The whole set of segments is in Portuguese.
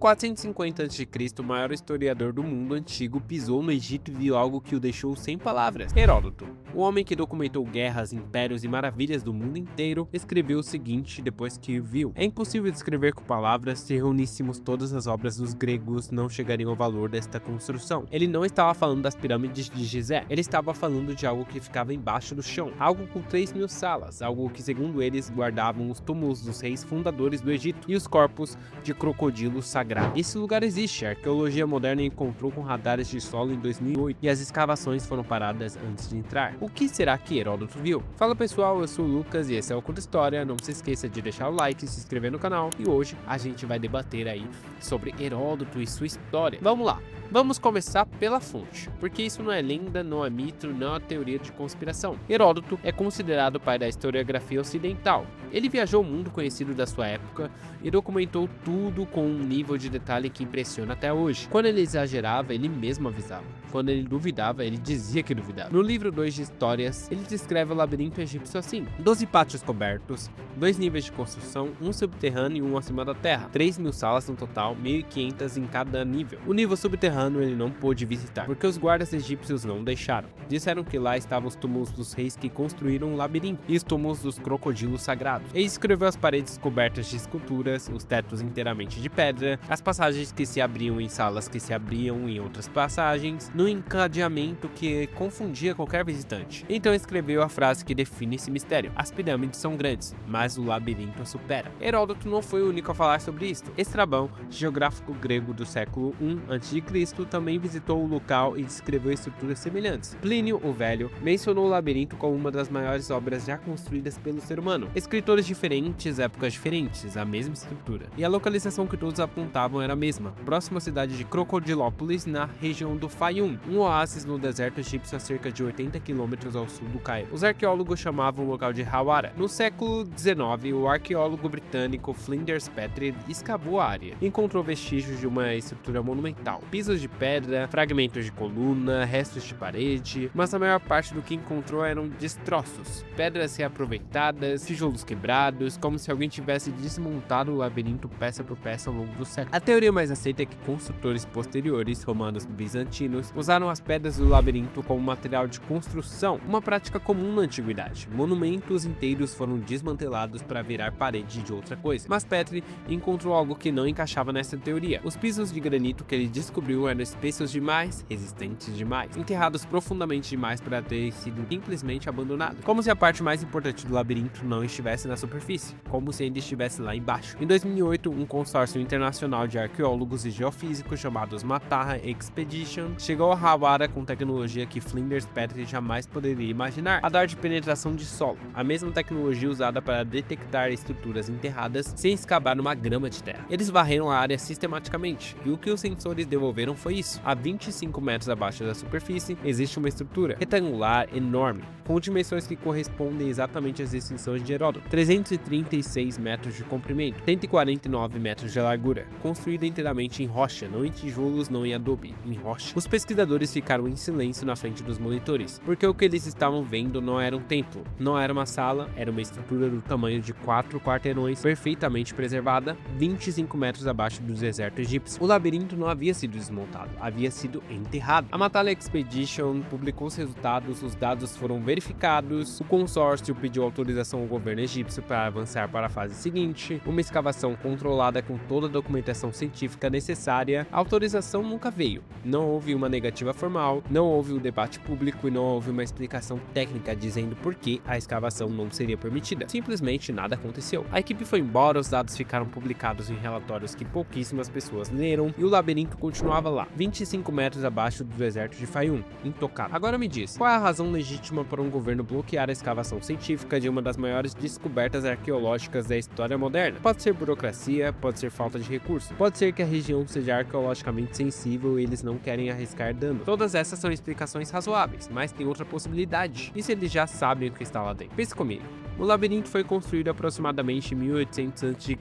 450 a.C., o maior historiador do mundo antigo pisou no Egito e viu algo que o deixou sem palavras. Heródoto, o homem que documentou guerras, impérios e maravilhas do mundo inteiro, escreveu o seguinte depois que viu: é impossível descrever com palavras, se reuníssemos todas as obras dos gregos, não chegariam ao valor desta construção. Ele não estava falando das pirâmides de Gizé, ele estava falando de algo que ficava embaixo do chão, algo com 3.000 salas, algo que segundo eles guardavam os túmulos dos reis fundadores do Egito e os corpos de crocodilos sagrados. Esse lugar existe, a arqueologia moderna encontrou com radares de solo em 2008 e as escavações foram paradas antes de entrar. O que será que Heródoto viu? Fala pessoal, eu sou o Lucas e esse é o Conta História. Não se esqueça de deixar o like e se inscrever no canal, e hoje a gente vai debater aí sobre Heródoto e sua história. Vamos lá! Vamos começar pela fonte, porque isso não é lenda, não é mito, não é teoria de conspiração. Heródoto é considerado o pai da historiografia ocidental. Ele viajou o mundo conhecido da sua época e documentou tudo com um nível de detalhe que impressiona até hoje. Quando ele exagerava, ele mesmo avisava. Quando ele duvidava, ele dizia que duvidava. No livro 2 de Histórias, ele descreve o labirinto egípcio assim: 12 pátios cobertos, 2 níveis de construção, um subterrâneo e um acima da terra, 3.000 salas no total, 1.500 em cada nível. O nível subterrâneo ele não pôde visitar, porque os guardas egípcios não deixaram. Disseram que lá estavam os túmulos dos reis que construíram o labirinto e os túmulos dos crocodilos sagrados. Ele escreveu as paredes cobertas de esculturas, os tetos inteiramente de pedra, as passagens que se abriam em salas que se abriam em outras passagens, no encadeamento que confundia qualquer visitante. Então escreveu a frase que define esse mistério: as pirâmides são grandes, mas o labirinto a supera. Heródoto não foi o único a falar sobre isto. Estrabão, geógrafo grego do século I a.C., também visitou o local e descreveu estruturas semelhantes. Plínio o Velho mencionou o labirinto como uma das maiores obras já construídas pelo ser humano. Escritores diferentes, épocas diferentes, a mesma estrutura. E a localização que todos apontavam era a mesma, próxima à cidade de Crocodilópolis, na região do Fayum, um oásis no deserto egípcio a cerca de 80 quilômetros ao sul do Cairo. Os arqueólogos chamavam o local de Hawara. No século XIX, o arqueólogo britânico Flinders Petrie escavou a área. Encontrou vestígios de uma estrutura monumental, pisos de pedra, fragmentos de coluna, restos de parede, mas a maior parte do que encontrou eram destroços, pedras reaproveitadas, tijolos quebrados, como se alguém tivesse desmontado o labirinto peça por peça ao longo do século. A teoria mais aceita é que construtores posteriores, romanos e bizantinos, usaram as pedras do labirinto como material de construção, uma prática comum na antiguidade. Monumentos inteiros foram desmantelados para virar parede de outra coisa, mas Petrie encontrou algo que não encaixava nessa teoria. Os pisos de granito que ele descobriu eram espessos demais, resistentes demais, enterrados profundamente demais para ter sido simplesmente abandonados, como se a parte mais importante do labirinto não estivesse na superfície, como se ainda estivesse lá embaixo. Em 2008, um consórcio internacional de arqueólogos e geofísicos chamados Matarra Expedition chegou a Hawara com tecnologia que Flinders Petrie jamais poderia imaginar: radar de penetração de solo, a mesma tecnologia usada para detectar estruturas enterradas sem escavar numa grama de terra. Eles varreram a área sistematicamente, e o que os sensores devolveram foi isso: a 25 metros abaixo da superfície existe uma estrutura retangular enorme, com dimensões que correspondem exatamente às descrições de Heródoto: 336 metros de comprimento, 149 metros de largura, construída inteiramente em rocha, não em tijolos, não em adobe, em rocha. Os pesquisadores ficaram em silêncio na frente dos monitores, porque o que eles estavam vendo não era um templo, não era uma sala, era uma estrutura do tamanho de 4 quarteirões, perfeitamente preservada, 25 metros abaixo do deserto egípcio. O labirinto não havia sido desmontado, havia sido enterrado. A Matalha Expedition publicou os resultados, os dados foram verificados, o consórcio pediu autorização ao governo egípcio para avançar para a fase seguinte, uma escavação controlada com toda a documentação científica necessária. A autorização nunca veio, não houve uma negativa formal, não houve um debate público e não houve uma explicação técnica dizendo por que a escavação não seria permitida. Simplesmente nada aconteceu. A equipe foi embora, os dados ficaram publicados em relatórios que pouquíssimas pessoas leram e o labirinto continuava lá, 25 metros abaixo do deserto de Fayum, intocado. Agora me diz, qual é a razão legítima para um governo bloquear a escavação científica de uma das maiores descobertas arqueológicas da história moderna? Pode ser burocracia, pode ser falta de recursos, pode ser que a região seja arqueologicamente sensível e eles não querem arriscar dano. Todas essas são explicações razoáveis, mas tem outra possibilidade. E se eles já sabem o que está lá dentro? Pense comigo. O labirinto foi construído aproximadamente em 1800 a.C.,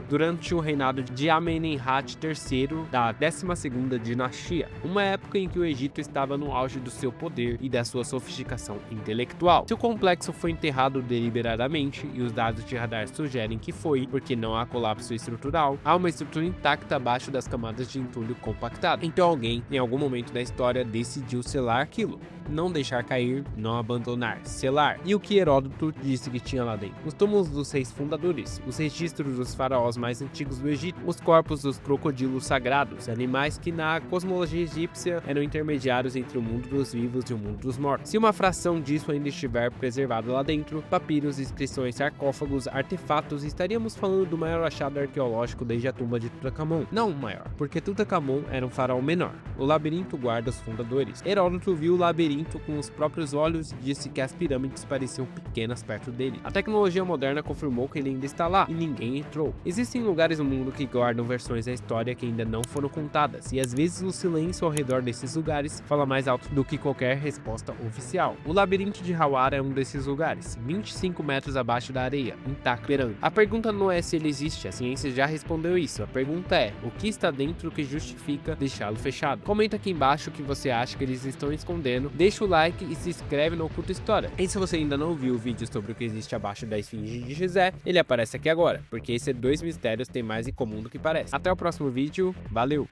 durante o reinado de Amenemhat III da 12ª dinastia, uma época em que o Egito estava no auge do seu poder e da sua sofisticação intelectual. Seu complexo foi enterrado deliberadamente e os dados de radar sugerem que foi porque não há colapso estrutural, há uma estrutura intacta abaixo das camadas de entulho compactado. Então alguém, em algum momento da história, decidiu selar aquilo. Não deixar cair, não abandonar, selar. E o que Heródoto disse que tinha lá dentro? Os túmulos dos reis fundadores, os registros dos faraós mais antigos do Egito, os corpos dos crocodilos sagrados, animais que na cosmologia egípcia eram intermediários entre o mundo dos vivos e o mundo dos mortos. Se uma fração disso ainda estiver preservado lá dentro, papiros, inscrições, sarcófagos, artefatos, estaríamos falando do maior achado arqueológico desde a tumba de Tutankhamon. Não o maior, porque Tutankhamon era um faraó menor. O labirinto guarda os fundadores. Heródoto viu o labirinto com os próprios olhos e disse que as pirâmides pareciam pequenas perto dele. A tecnologia moderna confirmou que ele ainda está lá e ninguém entrou. Existem lugares no mundo que guardam versões da história que ainda não foram contadas, e às vezes o silêncio ao redor desses lugares fala mais alto do que qualquer resposta oficial. O labirinto de Hawara é um desses lugares, 25 metros abaixo da areia, intacto, esperando. A pergunta não é se ele existe, a ciência já respondeu isso. A pergunta é, o que está dentro que justifica deixá-lo fechado? Comenta aqui embaixo o que você acha que eles estão escondendo, deixa o like e se inscreve no Oculta História. E se você ainda não viu o vídeo sobre o que existe abaixo da esfinge de Gizé, ele aparece aqui agora, porque esses dois mistérios têm mais em comum do que parece. Até o próximo vídeo, valeu!